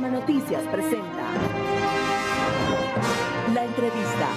Gama Noticias presenta la entrevista.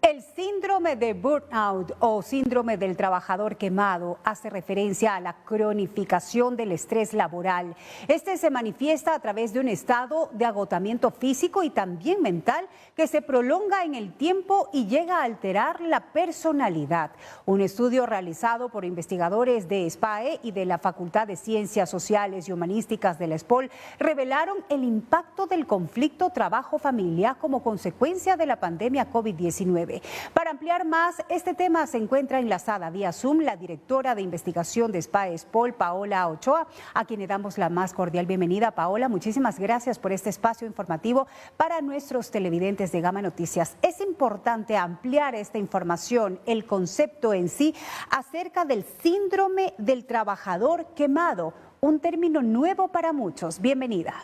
El síndrome de burnout o síndrome del trabajador quemado hace referencia a la cronificación del estrés laboral. Este se manifiesta a través de un estado de agotamiento físico y también mental que se prolonga en el tiempo y llega a alterar la personalidad. Un estudio realizado por investigadores de SPAE y de la Facultad de Ciencias Sociales y Humanísticas de la ESPOL revelaron el impacto del conflicto trabajo-familia como consecuencia de la pandemia COVID-19. Para ampliar más este tema se encuentra enlazada vía Zoom la directora de investigación de SPAE-SPOL, Paola Ochoa, a quien le damos la más cordial bienvenida. Paola, muchísimas gracias por este espacio informativo para nuestros televidentes de Gama Noticias. Es importante ampliar esta información, el concepto en sí, acerca del síndrome del trabajador quemado, un término nuevo para muchos. Bienvenida.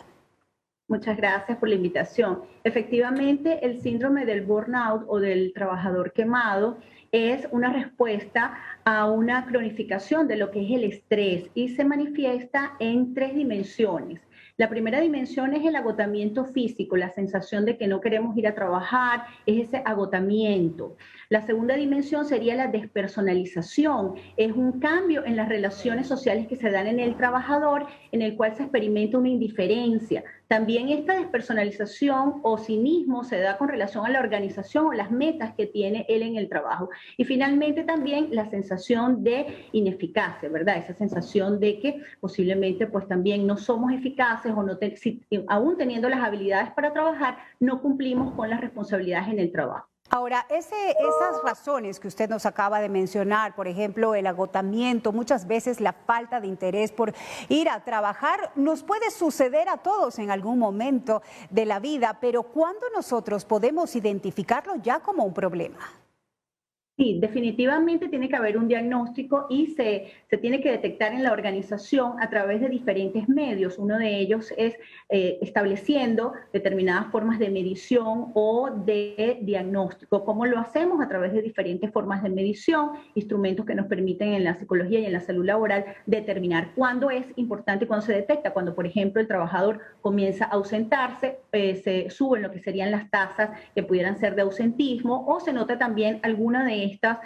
Muchas gracias por la invitación. Efectivamente, el síndrome del burnout o del trabajador quemado es una respuesta a una cronificación de lo que es el estrés y se manifiesta en 3 dimensiones. La primera dimensión es el agotamiento físico, la sensación de que no queremos ir a trabajar, es ese agotamiento. La segunda dimensión sería la despersonalización, es un cambio en las relaciones sociales que se dan en el trabajador, en el cual se experimenta una indiferencia. También esta despersonalización o cinismo se da con relación a la organización o las metas que tiene él en el trabajo. Y finalmente también la sensación de ineficacia, ¿verdad? Esa sensación de que posiblemente pues también no somos eficaces o no aún teniendo las habilidades para trabajar, no cumplimos con las responsabilidades en el trabajo. Ahora, esas razones que usted nos acaba de mencionar, por ejemplo, el agotamiento, muchas veces la falta de interés por ir a trabajar, nos puede suceder a todos en algún momento de la vida, pero ¿cuándo nosotros podemos identificarlo ya como un problema? Sí, definitivamente tiene que haber un diagnóstico y se tiene que detectar en la organización a través de diferentes medios. Uno de ellos es estableciendo determinadas formas de medición o de diagnóstico. ¿Cómo lo hacemos? A través de diferentes formas de medición, instrumentos que nos permiten en la psicología y en la salud laboral determinar cuándo es importante y cuándo se detecta. Cuando, por ejemplo, el trabajador comienza a ausentarse, se suben lo que serían las tasas que pudieran ser de ausentismo o se nota también alguna de estas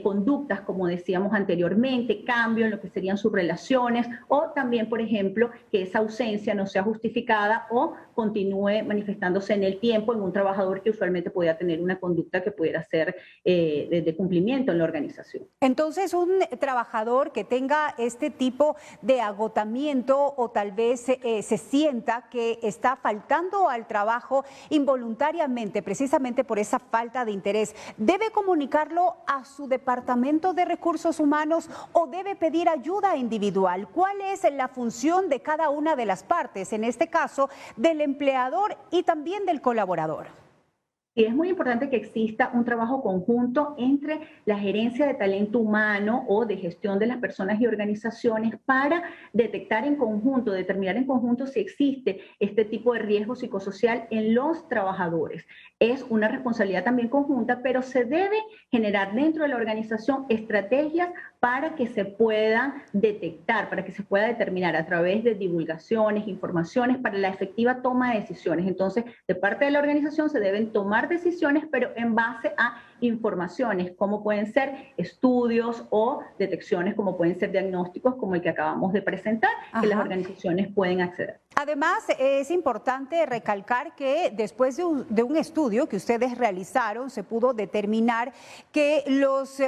conductas, como decíamos anteriormente, cambio en lo que serían sus relaciones o también, por ejemplo, que esa ausencia no sea justificada o continúe manifestándose en el tiempo en un trabajador que usualmente podía tener una conducta que pudiera ser de cumplimiento en la organización. Entonces, un trabajador que tenga este tipo de agotamiento o tal vez se sienta que está faltando al trabajo involuntariamente, precisamente por esa falta de interés, ¿debe comunicarlo a su departamento de recursos humanos o debe pedir ayuda individual? ¿Cuál es la función de cada una de las partes, en este caso del empleador y también del colaborador? Y es muy importante que exista un trabajo conjunto entre la gerencia de talento humano o de gestión de las personas y organizaciones para detectar en conjunto, determinar en conjunto si existe este tipo de riesgo psicosocial en los trabajadores. Es una responsabilidad también conjunta, pero se debe generar dentro de la organización estrategias para que se puedan detectar, para que se pueda determinar a través de divulgaciones, informaciones, para la efectiva toma de decisiones. Entonces, de parte de la organización se deben tomar decisiones, pero en base a informaciones, como pueden ser estudios o detecciones, como pueden ser diagnósticos, como el que acabamos de presentar, que las organizaciones pueden acceder. Además, es importante recalcar que después de un estudio que ustedes realizaron, se pudo determinar que los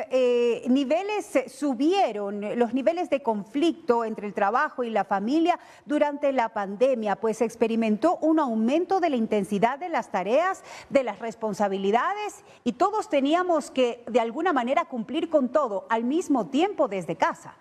niveles subieron, los niveles de conflicto entre el trabajo y la familia durante la pandemia, pues se experimentó un aumento de la intensidad de las tareas, de las responsabilidades y todos teníamos que de alguna manera cumplir con todo al mismo tiempo desde casa.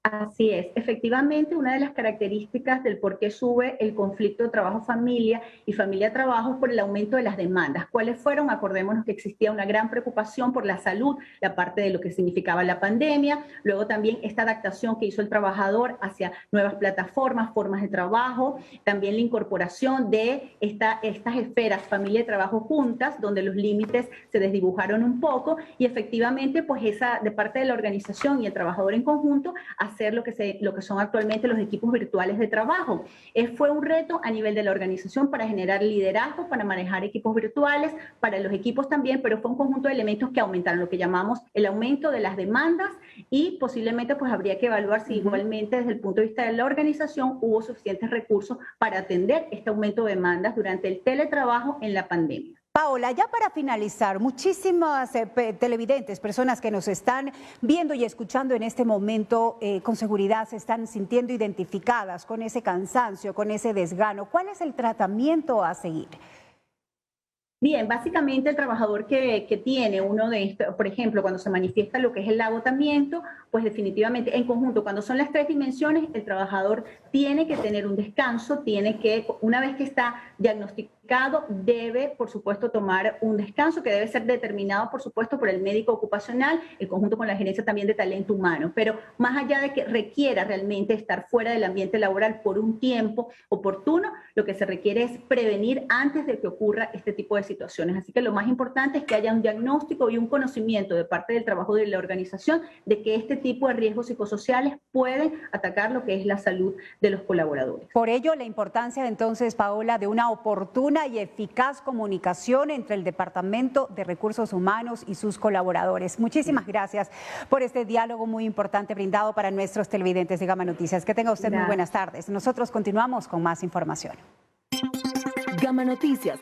Así es, efectivamente una de las características del por qué sube el conflicto de trabajo-familia y familia-trabajo es por el aumento de las demandas. ¿Cuáles fueron? Acordémonos que existía una gran preocupación por la salud, la parte de lo que significaba la pandemia, luego también esta adaptación que hizo el trabajador hacia nuevas plataformas, formas de trabajo, también la incorporación de estas esferas familia y trabajo juntas, donde los límites se desdibujaron un poco y efectivamente pues esa de parte de la organización y el trabajador en conjunto hacer lo que son actualmente los equipos virtuales de trabajo. Fue un reto a nivel de la organización para generar liderazgo, para manejar equipos virtuales, para los equipos también, pero fue un conjunto de elementos que aumentaron, lo que llamamos el aumento de las demandas, y posiblemente pues habría que evaluar si igualmente desde el punto de vista de la organización hubo suficientes recursos para atender este aumento de demandas durante el teletrabajo en la pandemia. Paola, ya para finalizar, muchísimas televidentes, personas que nos están viendo y escuchando en este momento, con seguridad se están sintiendo identificadas con ese cansancio, con ese desgano. ¿Cuál es el tratamiento a seguir? Bien, básicamente el trabajador que tiene uno de estos, por ejemplo, cuando se manifiesta lo que es el agotamiento, pues definitivamente en conjunto, cuando son las tres dimensiones, el trabajador tiene que tener un descanso, tiene que, una vez que está diagnosticado, debe, por supuesto, tomar un descanso que debe ser determinado, por supuesto, por el médico ocupacional, en conjunto con la gerencia también de talento humano. Pero más allá de que requiera realmente estar fuera del ambiente laboral por un tiempo oportuno, lo que se requiere es prevenir antes de que ocurra este tipo de situaciones. Así que lo más importante es que haya un diagnóstico y un conocimiento de parte del trabajo de la organización de que este tipo de riesgos psicosociales pueden atacar lo que es la salud de los colaboradores. Por ello, la importancia entonces, Paola, de una oportuna y eficaz comunicación entre el Departamento de Recursos Humanos y sus colaboradores. Muchísimas gracias por este diálogo muy importante brindado para nuestros televidentes de Gama Noticias. Que tenga usted muy buenas tardes. Nosotros continuamos con más información. Gama Noticias.